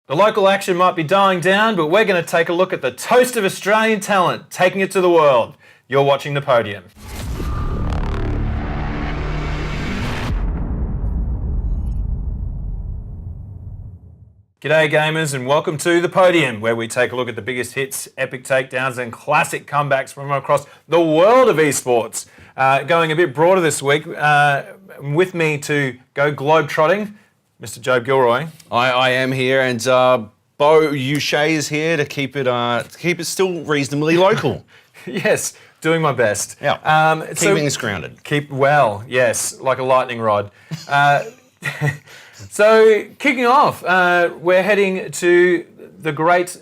The local action might be dying down, but we're going to take a look at the toast of Australian talent, taking it to the world. You're watching The Podium. G'day gamers and welcome to The Podium, where we take a look at the biggest hits, epic takedowns and classic comebacks from across the world of eSports. Going a bit broader this week, with me to go globe-trotting, Mr. Joe Gilroy. I am here, and Bo Uche is here to keep it still reasonably local. Yes, doing my best. Yeah, keeping us grounded. Yes, like a lightning rod. So, kicking off, we're heading to the great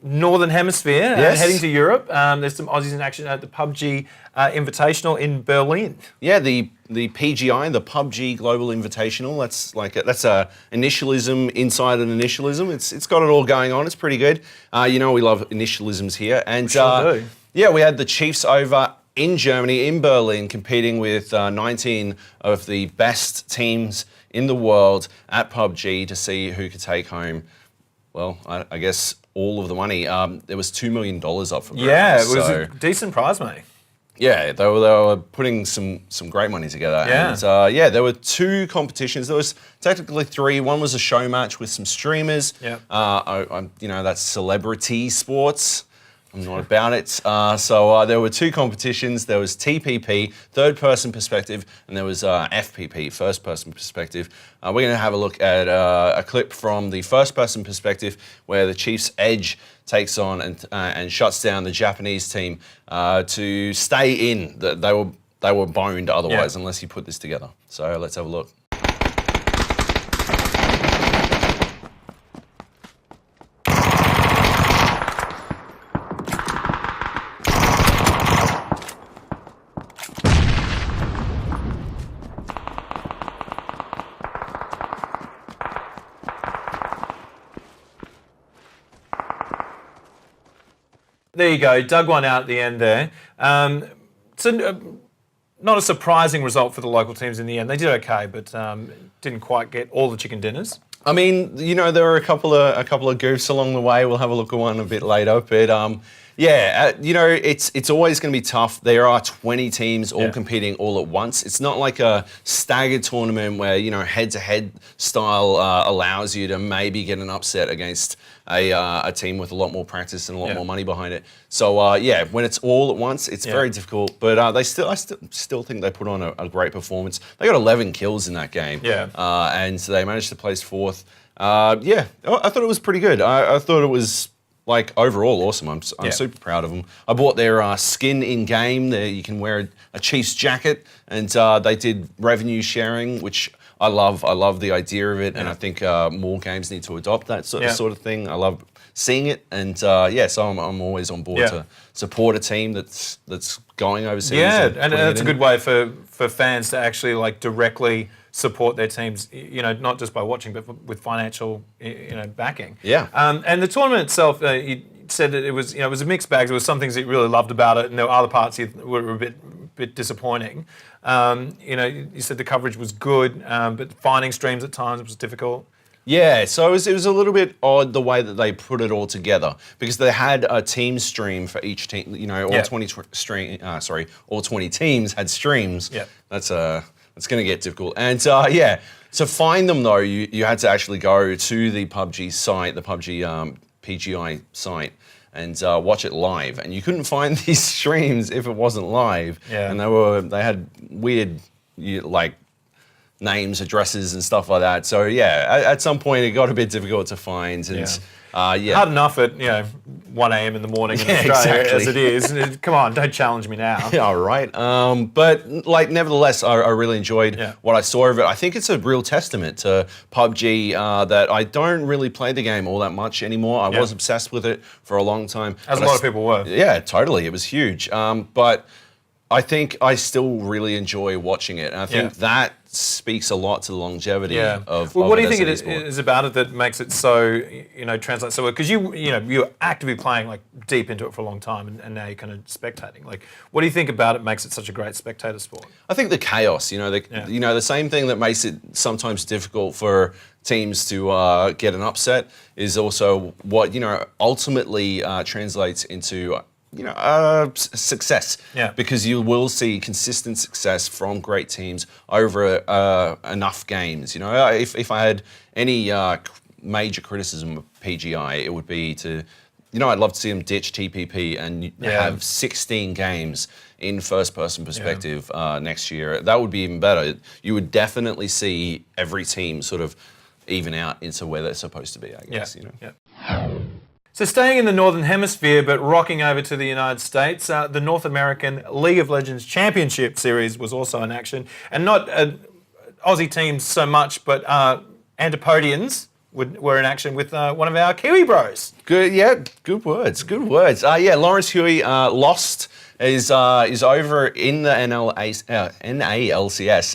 Northern Hemisphere, heading to Europe. There's some Aussies in action at the PUBG Invitational in Berlin. Yeah, the PGI, the PUBG Global Invitational. That's a initialism inside an initialism. It's got it all going on. It's pretty good. We love initialisms here, and we sure do. Yeah, we had the Chiefs over in Germany, in Berlin, competing with 19 of the best teams in the world at PUBG to see who could take home, well, I guess all of the money. There was $2 million up for grabs. Yeah, it was a decent prize money. Yeah, they were putting some great money together. Yeah. And there were two competitions. There was technically three. One was a show match with some streamers. Yeah. That's celebrity sports. I'm not about it. So there were two competitions. There was TPP, third-person perspective, and there was FPP, first-person perspective. We're going to have a look at a clip from the first-person perspective where the Chiefs' Edge takes on and shuts down the Japanese team to stay in. They were boned otherwise unless you put this together. So let's have a look. There you go, dug one out at the end there. So not a surprising result for the local teams in the end. They did okay, but didn't quite get all the chicken dinners. I mean, there were a couple of goofs along the way. We'll have a look at one a bit later, but it's always going to be tough. There are 20 teams all competing all at once. It's not like a staggered tournament where head-to-head style allows you to maybe get an upset against a team with a lot more practice and a lot more money behind it. So when it's all at once, it's very difficult. But I still think they put on a great performance. They got 11 kills in that game. Yeah. And they managed to place fourth. I thought it was pretty good. I thought it was overall awesome. I'm super proud of them. I bought their skin in game. There you can wear a Chiefs jacket, and they did revenue sharing, which I love. I love the idea of it, and I think more games need to adopt that sort of thing. I love seeing it, and so I'm always on board to support a team that's going overseas. Yeah, and it's a good way for fans to actually directly support their teams, not just by watching, but with financial, backing. Yeah. And the tournament itself, you said that it was a mixed bag. There were some things that you really loved about it, and there were other parts that were a bit disappointing. You said the coverage was good, but finding streams at times was difficult. Yeah, so it was a little bit odd the way that they put it all together, because they had a team stream for each team. All 20 teams had streams. Yeah. It's going to get difficult. And to find them though, you had to actually go to the PUBG site, the PUBG PGI site, and watch it live. And you couldn't find these streams if it wasn't live. Yeah. And they had weird names, addresses, and stuff like that. So at some point it got a bit difficult to find. And hard enough at 1 a.m. in the morning in Australia as it is. Come on, don't challenge me now. Yeah, right. But nevertheless, I really enjoyed what I saw of it. I think it's a real testament to PUBG that I don't really play the game all that much anymore. I was obsessed with it for a long time. As a lot of people were. Yeah, totally. It was huge. But I think I still really enjoy watching it. And I think that speaks a lot to the longevity of. Well, what do you it think as it an esport. is about it that makes it so, translate so well? Because you're actively playing like deep into it for a long time, and now you're kind of spectating. Like, what do you think about it makes it such a great spectator sport? I think the chaos, the same thing that makes it sometimes difficult for teams to get an upset is also what ultimately translates into success. Yeah. Because you will see consistent success from great teams over enough games. If I had any major criticism of PGI, it would be to, I'd love to see them ditch TPP and have 16 games in first-person perspective next year. That would be even better. You would definitely see every team sort of even out into where they're supposed to be, I guess. So staying in the Northern Hemisphere, but rocking over to the United States, the North American League of Legends Championship Series was also in action. And not Aussie teams so much, but Antipodians were in action with one of our Kiwi bros. Good words. Lawrence Huey lost. Is over in the NALCS,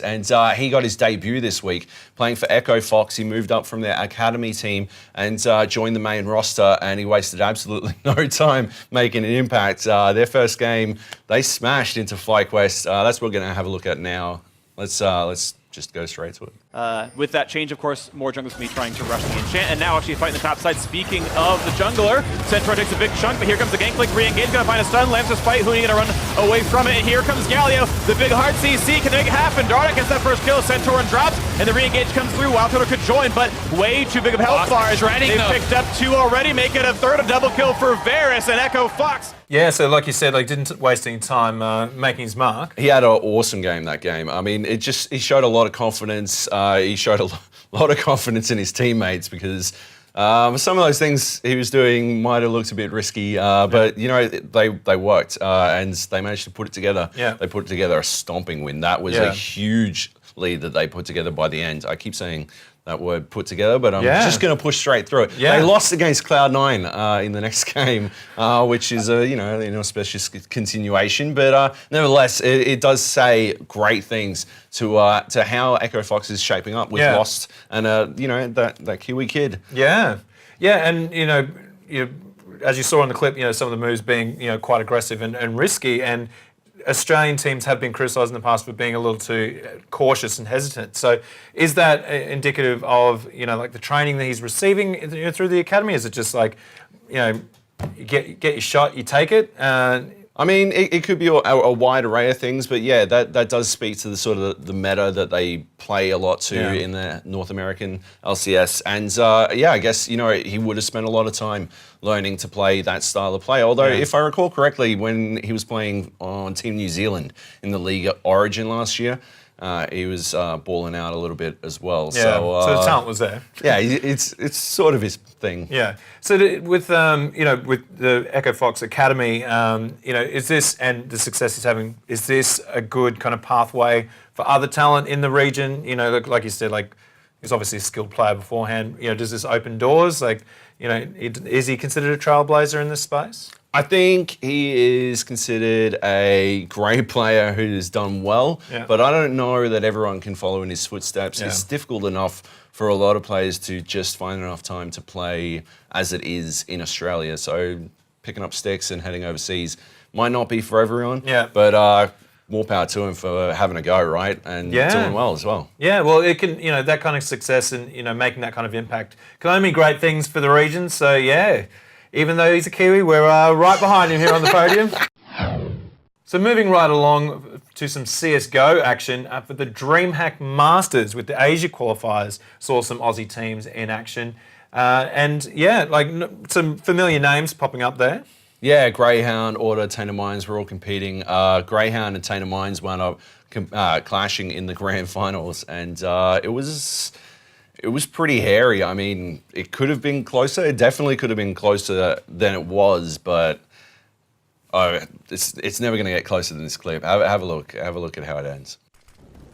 and he got his debut this week playing for Echo Fox. He moved up from their academy team and joined the main roster, and he wasted absolutely no time making an impact. Their first game, they smashed into FlyQuest. That's what we're going to have a look at now. Let's just go straight to it. With that change, of course, more junglers will be trying to rush the enchant, and now actually fighting the top side. Speaking of the jungler, Centaur takes a big chunk, but here comes the gank link, re-engage, gonna find a stun, Lambs just fight, Huni gonna run away from it, and here comes Galio, the big hard CC, can they make it happen? Darda gets that first kill, Centaur drops, and the re-engage comes through, Wild Turtle could join, but way too big of health bars. They've picked up 2 already, make it a third, a double kill for Varus and Echo Fox. Yeah, so like you said, didn't waste any time making his mark. He had an awesome game that game. I mean, he showed a lot of confidence. He showed a lot of confidence in his teammates because some of those things he was doing might have looked a bit risky, but they worked and they managed to put it together. Yeah. They put together a stomping win. That was a huge lead that they put together by the end. I keep saying that word put together, but I'm just going to push straight through it. Yeah. They lost against Cloud9 in the next game, which is an auspicious continuation, but nevertheless, it does say great things to how Echo Fox is shaping up with Lost and that Kiwi kid. Yeah, and as you saw in the clip, some of the moves being quite aggressive and risky, and Australian teams have been criticised in the past for being a little too cautious and hesitant. So is that indicative of, the training that he's receiving through the academy? Is it just you get your shot, you take it? I mean, it could be a wide array of things, but yeah, that does speak to the sort of the meta that they play a lot to in the North American LCS. And I guess, he would have spent a lot of time learning to play that style of play. Although, if I recall correctly, when he was playing on Team New Zealand in the League Origin last year, he was balling out a little bit as well. Yeah, so the talent was there. Yeah, it's sort of his thing. Yeah. So with the Echo Fox Academy, is this, and the success he's having, is this a good kind of pathway for other talent in the region? Like you said, he's obviously a skilled player beforehand. Does this open doors? Is he considered a trailblazer in this space? I think he is considered a great player who's done well, but I don't know that everyone can follow in his footsteps. It's difficult enough for a lot of players to just find enough time to play as it is in Australia. So picking up sticks and heading overseas might not be for everyone, but more power to him for having a go, right? And doing well as well. Yeah, well, it can, that kind of success and, making that kind of impact can only mean great things for the region. So, yeah. Even though he's a Kiwi, we're right behind him here on the podium. So moving right along to some CSGO action for the DreamHack Masters with the Asia qualifiers. Saw some Aussie teams in action. Some familiar names popping up there. Yeah, Greyhound, Order, Tainted Minds were all competing. Greyhound and Tainted Minds wound up clashing in the grand finals, and it was pretty hairy. I mean, it could have been closer. It definitely could have been closer than it was, but it's never going to get closer than this clip. Have a look. Have a look at how it ends.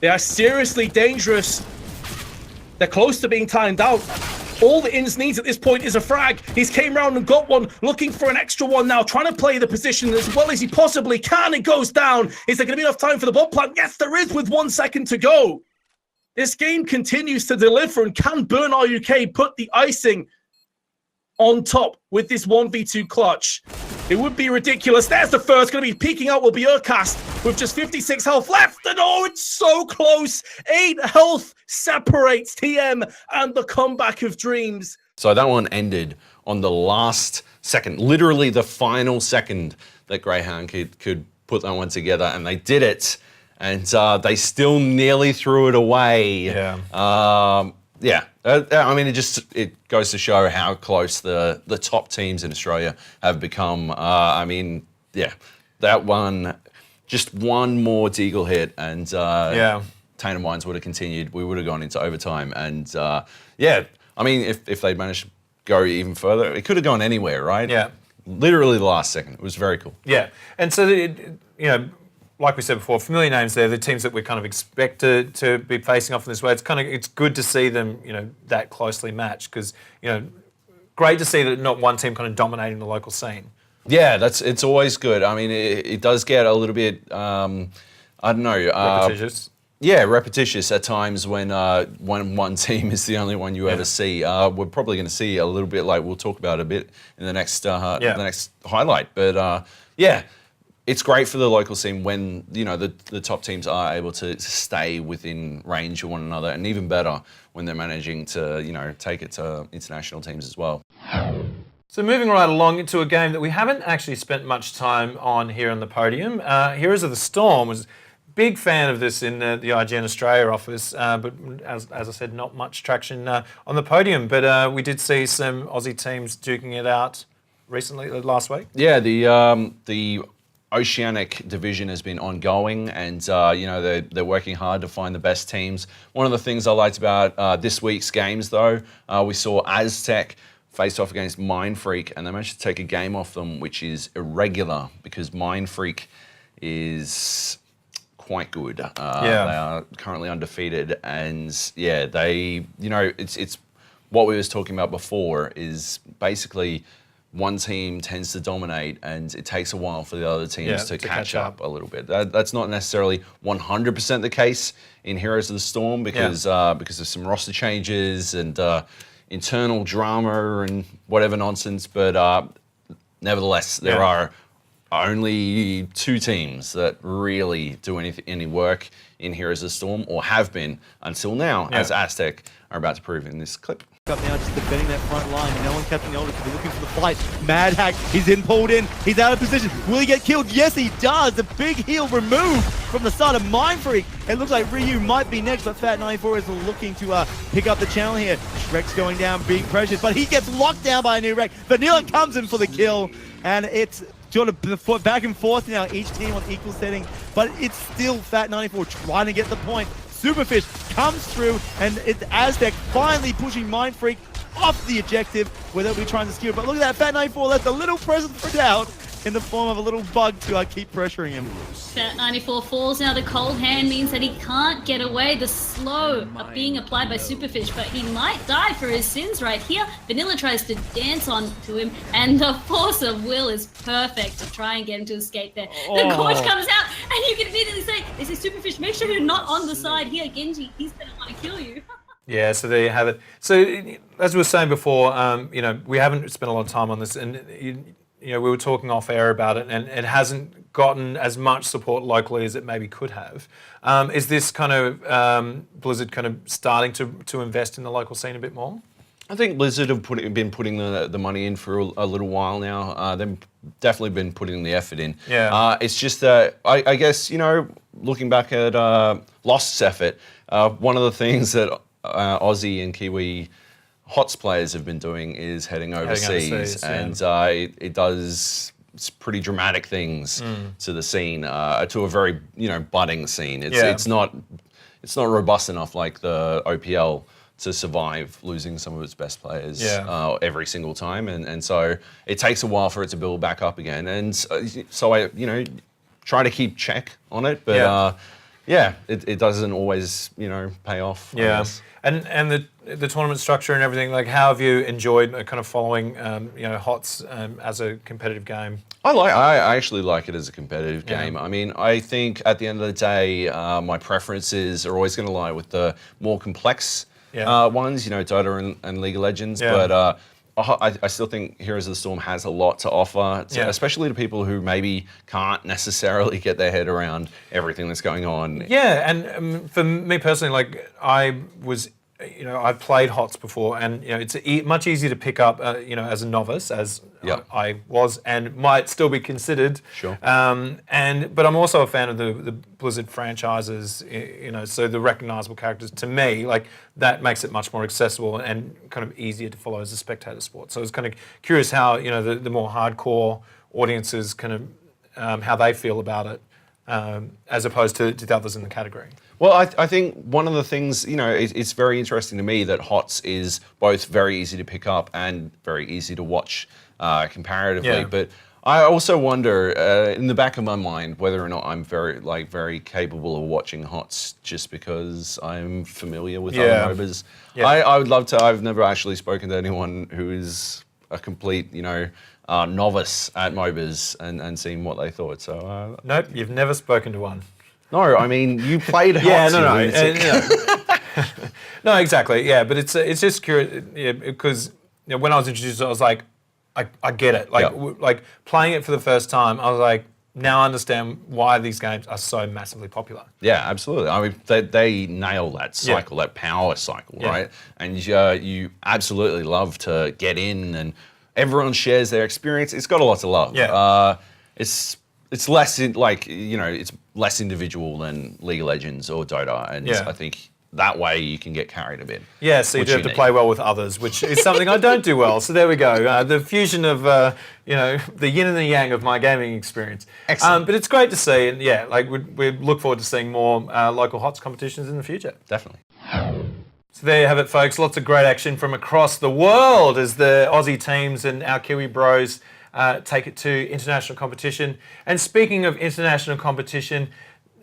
They are seriously dangerous. They're close to being timed out. All the Ins needs at this point is a frag. He's came round and got one, looking for an extra one now, trying to play the position as well as he possibly can. It goes down. Is there going to be enough time for the bomb plant? Yes, there is, with 1 second to go. This game continues to deliver, and can Burnout UK put the icing on top with this 1v2 clutch? It would be ridiculous. There's the first. Going to be peeking out will be Urcast with just 56 health left. And oh, it's so close. 8 health separates TM and the comeback of Dreams. So that one ended on the last second, literally the final second that Greyhound could put that one together, and they did it. And they still nearly threw it away. Yeah. I mean, it goes to show how close the top teams in Australia have become. I mean, yeah, that one, just one more Deagle hit, and Tainted Minds would have continued. We would have gone into overtime, and yeah, I mean, if they'd managed to go even further, it could have gone anywhere, right? Yeah. Literally the last second. It was very cool. Yeah, and so like we said before, familiar names there, the teams that we kind of expect to be facing off in this way. It's good to see them, that closely matched, because, great to see that not one team kind of dominating the local scene. Yeah, it's always good. I mean, it does get a little bit, I don't know. Repetitious. Yeah, repetitious at times when one team is the only one you ever see. We're probably going to see a little bit, like we'll talk about a bit in the next highlight. But yeah, it's great for the local scene when the top teams are able to stay within range of one another, and even better when they're managing to take it to international teams as well. So moving right along into a game that we haven't actually spent much time on here on the podium. Heroes of the Storm was big fan of this in the IGN Australia office, but as I said, not much traction on the podium. But we did see some Aussie teams duking it out recently, last week. Yeah, the Oceanic division has been ongoing, and they're working hard to find the best teams. One of the things I liked about this week's games, though, we saw Aztec face off against Mindfreak, and they managed to take a game off them, which is irregular because Mindfreak is quite good. They are currently undefeated, and yeah, they, it's what we was talking about before, is basically one team tends to dominate, and it takes a while for the other teams to catch up a little bit. That's not necessarily 100% the case in Heroes of the Storm, because of some roster changes and internal drama and whatever nonsense. But nevertheless, there are only 2 teams that really do any work in Heroes of the Storm, or have been until now, as Aztec are about to prove in this clip. Up now, just defending that front line. No one catching older to be looking for the fight. MadHack, he's in, pulled in. He's out of position. Will he get killed? Yes, he does. The big heal removed from the side of Mindfreak. It looks like Ryu might be next, but Fat94 is looking to pick up the channel here. Shrek's going down, being pressured, but he gets locked down by a new wreck. Vanilla comes in for the kill, and it's sort of back and forth now, each team on equal setting, but it's still Fat94 trying to get the point. Superfish comes through, and it's Aztec finally pushing Mindfreak off the objective, where they'll be trying to skew. But look at that, Fat94 left a little present for doubt in the form of a little bug to keep pressuring him. Fat94 falls now. The cold hand means that he can't get away. The slow being applied by Superfish, but he might die for his sins right here. Vanilla tries to dance on to him, and the force of will is perfect to try and get him to escape there. The coach comes out, and you can immediately say, this is Superfish, make sure you're not on the side here. Genji, he's going to want to kill you. Yeah, so there you have it. So as we were saying before, we haven't spent a lot of time on this, and we were talking off air about it, and it hasn't gotten as much support locally as it maybe could have. Is this kind of Blizzard kind of starting to invest in the local scene a bit more? I think Blizzard have been putting the money in for a little while now. They've definitely been putting the effort in. Yeah. It's just that I guess looking back at Lost's effort, one of the things that Aussie and Kiwi HOTS players have been doing is heading overseas, and it does pretty dramatic things to the scene, to a very budding scene. It's not robust enough like the OPL to survive losing some of its best players every single time, and so it takes a while for it to build back up again. And so I try to keep check on it, but yeah, it doesn't always, pay off. I Yeah, guess. and the tournament structure and everything. Like, how have you enjoyed kind of following HOTS as a competitive game? I actually like it as a competitive Yeah. game. I mean, I think at the end of the day, my preferences are always going to lie with the more complex ones, Dota and League of Legends. Yeah. But I still think Heroes of the Storm has a lot to offer, especially to people who maybe can't necessarily get their head around everything that's going on. Yeah, and for me personally, like I've played HOTS before, and it's much easier to pick up, as a novice, as I was, and might still be considered. Sure. But I'm also a fan of the Blizzard franchises, so the recognizable characters, to me, like, that makes it much more accessible and kind of easier to follow as a spectator sport. So I was kind of curious how, the more hardcore audiences kind of, how they feel about it, as opposed to the others in the category. Well, I think one of the things, it's very interesting to me that HOTS is both very easy to pick up and very easy to watch comparatively. Yeah. But I also wonder, in the back of my mind, whether or not I'm very capable of watching HOTS just because I'm familiar with other MOBAs. Yeah. I would love to. I've never actually spoken to anyone who is a complete, novice at MOBAs and seen what they thought. So Nope, you've never spoken to one. no, I mean, you played HOTS. Yeah, you no. lunatic. No, exactly. Yeah, but it's just curious, because when I was introduced, I was like, I get it. Like, like playing it for the first time, I was like, now I understand why these games are so massively popular. Yeah, absolutely. I mean, they nail that cycle, that power cycle, right? And you absolutely love to get in, and everyone shares their experience. It's got a lot to love. Yeah. It's less it's less individual than League of Legends or Dota, and I think that way you can get carried a bit. Yeah, so you do have to play well with others, which is something I don't do well. So there we go. The fusion of the yin and the yang of my gaming experience. Excellent. But it's great to see, and we look forward to seeing more local HOTS competitions in the future. Definitely. So there you have it, folks. Lots of great action from across the world as the Aussie teams and our Kiwi bros take it to international competition. And speaking of international competition,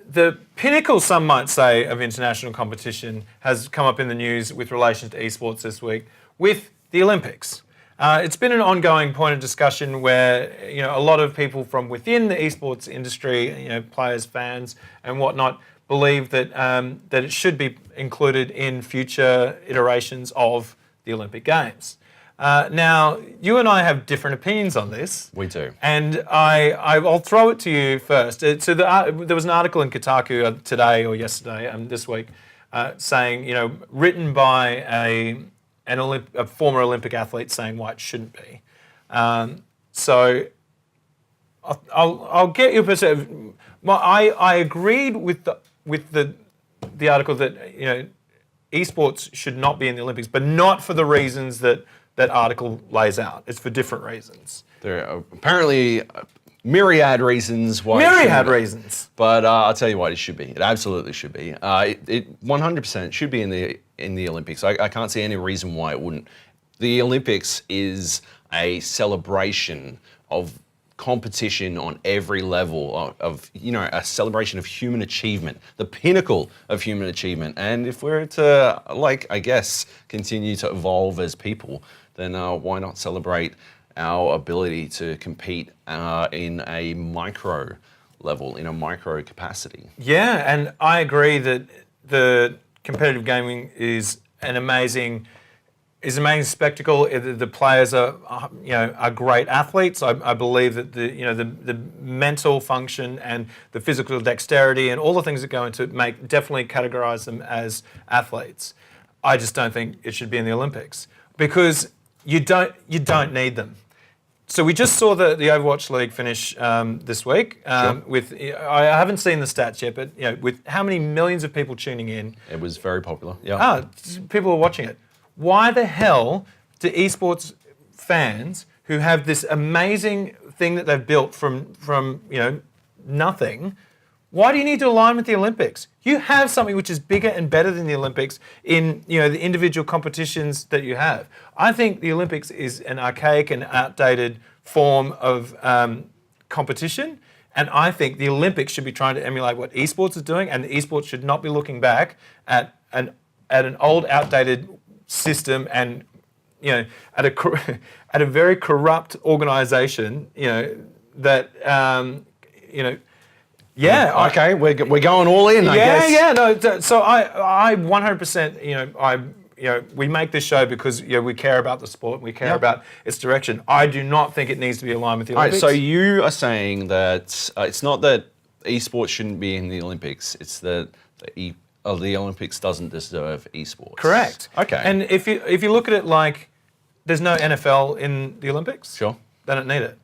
the pinnacle, some might say, of international competition has come up in the news with relation to eSports this week with the Olympics. It's been an ongoing point of discussion where a lot of people from within the eSports industry, players, fans, and whatnot, believe that that it should be included in future iterations of the Olympic Games. Now, you and I have different opinions on this. We do. And I'll throw it to you first. So there was an article in Kotaku today or yesterday, this week, saying, written by a former Olympic athlete saying why it shouldn't be. So I'll get your perspective. I agreed with the article that esports should not be in the Olympics, but not for the reasons that article lays out. It's for different reasons. There are apparently myriad reasons why. Myriad reasons. But I'll tell you what, it should be. It absolutely should be. It 100% should be in the Olympics. I can't see any reason why it wouldn't. The Olympics is a celebration of competition on every level of a celebration of human achievement, the pinnacle of human achievement. And if we're to, I guess, continue to evolve as people, then why not celebrate our ability to compete in a micro level, in a micro capacity? Yeah, and I agree that the competitive gaming is an amazing spectacle. The players are great athletes. I believe that the mental function and the physical dexterity and all the things that go into it definitely categorize them as athletes. I just don't think it should be in the Olympics because you don't need them. So we just saw the Overwatch League finish this week. With I haven't seen the stats yet, but with how many millions of people tuning in, it was very popular. Yeah, people are watching it. Why the hell do esports fans who have this amazing thing that they've built from nothing? Why do you need to align with the Olympics? You have something which is bigger and better than the Olympics in the individual competitions that you have. I think the Olympics is an archaic and outdated form of competition. And I think the Olympics should be trying to emulate what esports is doing, and the esports should not be looking back at an old, outdated system and at a very corrupt organisation. That Yeah. Okay, we're going all in, I guess. Yeah. No. So I 100%. We make this show because we care about the sport, we care about its direction. I do not think it needs to be aligned with the Olympics. All right, so you are saying that it's not that esports shouldn't be in the Olympics; it's that the Olympics doesn't deserve esports. Correct. Okay. And if you look at it like, there's no NFL in the Olympics. Sure. They don't need it.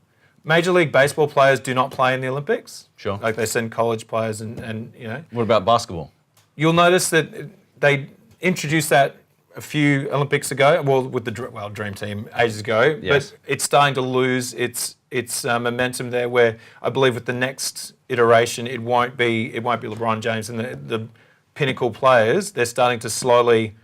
Major League Baseball players do not play in the Olympics. Sure. Like they send college players and. What about basketball? You'll notice that they introduced that a few Olympics ago, with the Dream Team ages ago, Yes. but it's starting to lose its momentum there. Where I believe with the next iteration, it won't be LeBron James and the pinnacle players. They're starting to slowly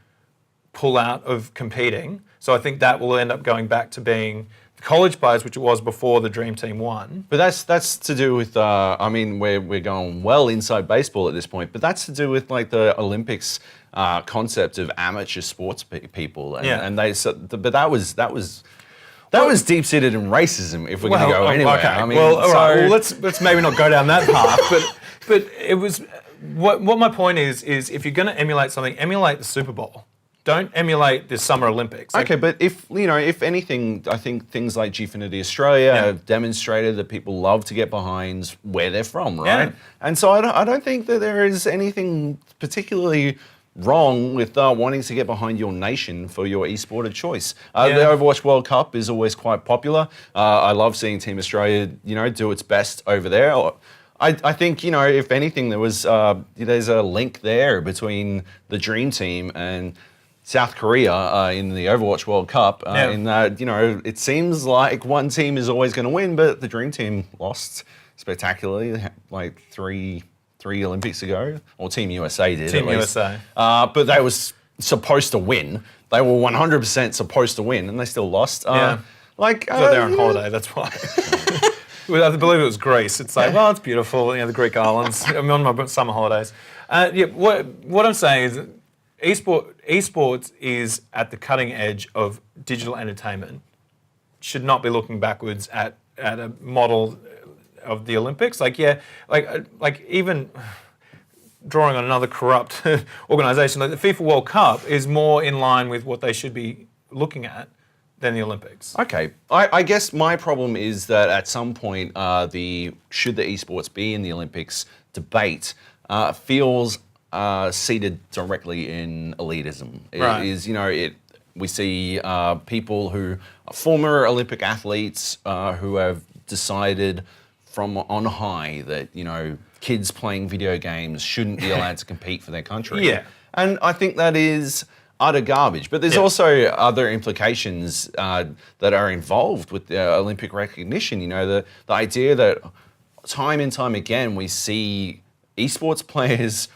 pull out of competing. So I think that will end up going back to being college players, which it was before the Dream Team won. But that's to do with, we're going well inside baseball at this point, but that's to do with like the Olympics concept of amateur sports people. And but that was deep-seated in racism, if we're going to go anywhere. Okay. I mean, all right. Well, let's maybe not go down that path. But it was what my point is if you're going to emulate something, emulate the Super Bowl. Don't emulate the Summer Olympics. Okay, but if anything, I think things like Gfinity Australia have demonstrated that people love to get behind where they're from, right? Yeah. And so I don't think that there is anything particularly wrong with wanting to get behind your nation for your esport of choice. The Overwatch World Cup is always quite popular. I love seeing Team Australia, do its best over there. I think, if anything, there's a link there between the Dream Team and South Korea in the Overwatch World Cup. In that, it seems like one team is always going to win, but the Dream Team lost spectacularly, like three Olympics ago, or Team USA did. Team at least. USA. But they was supposed to win. They were 100% supposed to win, and they still lost. So they're on holiday. That's why. I believe it was Greece. It's like, well, it's beautiful. The Greek islands. I'm on my summer holidays. What I'm saying is, esports is at the cutting edge of digital entertainment. Should not be looking backwards at a model of the Olympics. Like even drawing on another corrupt organisation, like the FIFA World Cup is more in line with what they should be looking at than the Olympics. Okay, I guess my problem is that at some point should the esports be in the Olympics debate feels seated directly in elitism. Right. It is, we see people who are former Olympic athletes who have decided from on high that, kids playing video games shouldn't be allowed to compete for their country. Yeah. And I think that is utter garbage. But there's also other implications that are involved with the Olympic recognition. The idea that time and time again we see esports players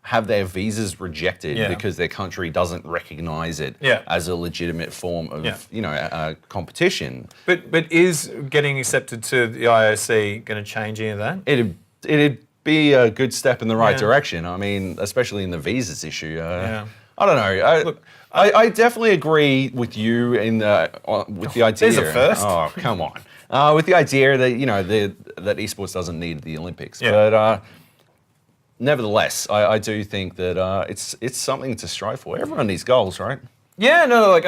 have their visas rejected because their country doesn't recognise it as a legitimate form of competition. But is getting accepted to the IOC going to change any of that? It'd be a good step in the right direction. I mean, especially in the visas issue. I don't know. I definitely agree with you with the idea. There's a first. Oh, come on. With the idea that that esports doesn't need the Olympics, but. Nevertheless, I do think that it's something to strive for. Everyone needs goals, right? Yeah, no,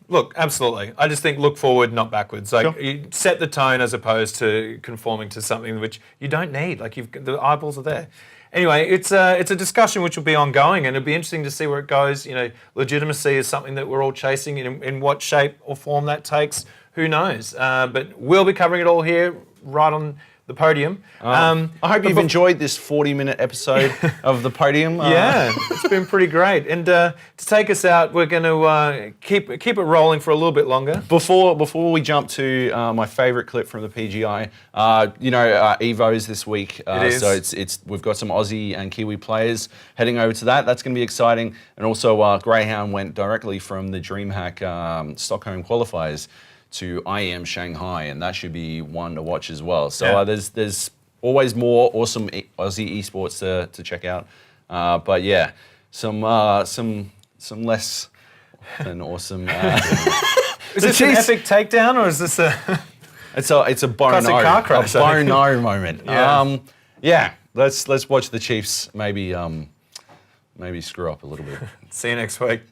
look, absolutely. I just think look forward, not backwards. You set the tone as opposed to conforming to something which you don't need. The eyeballs are there. Anyway, it's a discussion which will be ongoing, and it'll be interesting to see where it goes. Legitimacy is something that we're all chasing. In what shape or form that takes, who knows? But we'll be covering it all here, right on the Podium. I hope you've enjoyed this 40-minute episode of the Podium. It's been pretty great. And to take us out, we're going to keep it rolling for a little bit longer. Before we jump to my favourite clip from the PGI, Evo's this week. It is. So we've got some Aussie and Kiwi players heading over to that. That's going to be exciting. And also Greyhound went directly from the DreamHack Stockholm qualifiers to IEM Shanghai, and that should be one to watch as well. So there's always more awesome Aussie esports to check out. But yeah, some less than awesome. Is this an epic takedown or is this a? It's a Bono car crash, I think. moment. Yeah. Yeah. Let's watch the Chiefs maybe screw up a little bit. See you next week.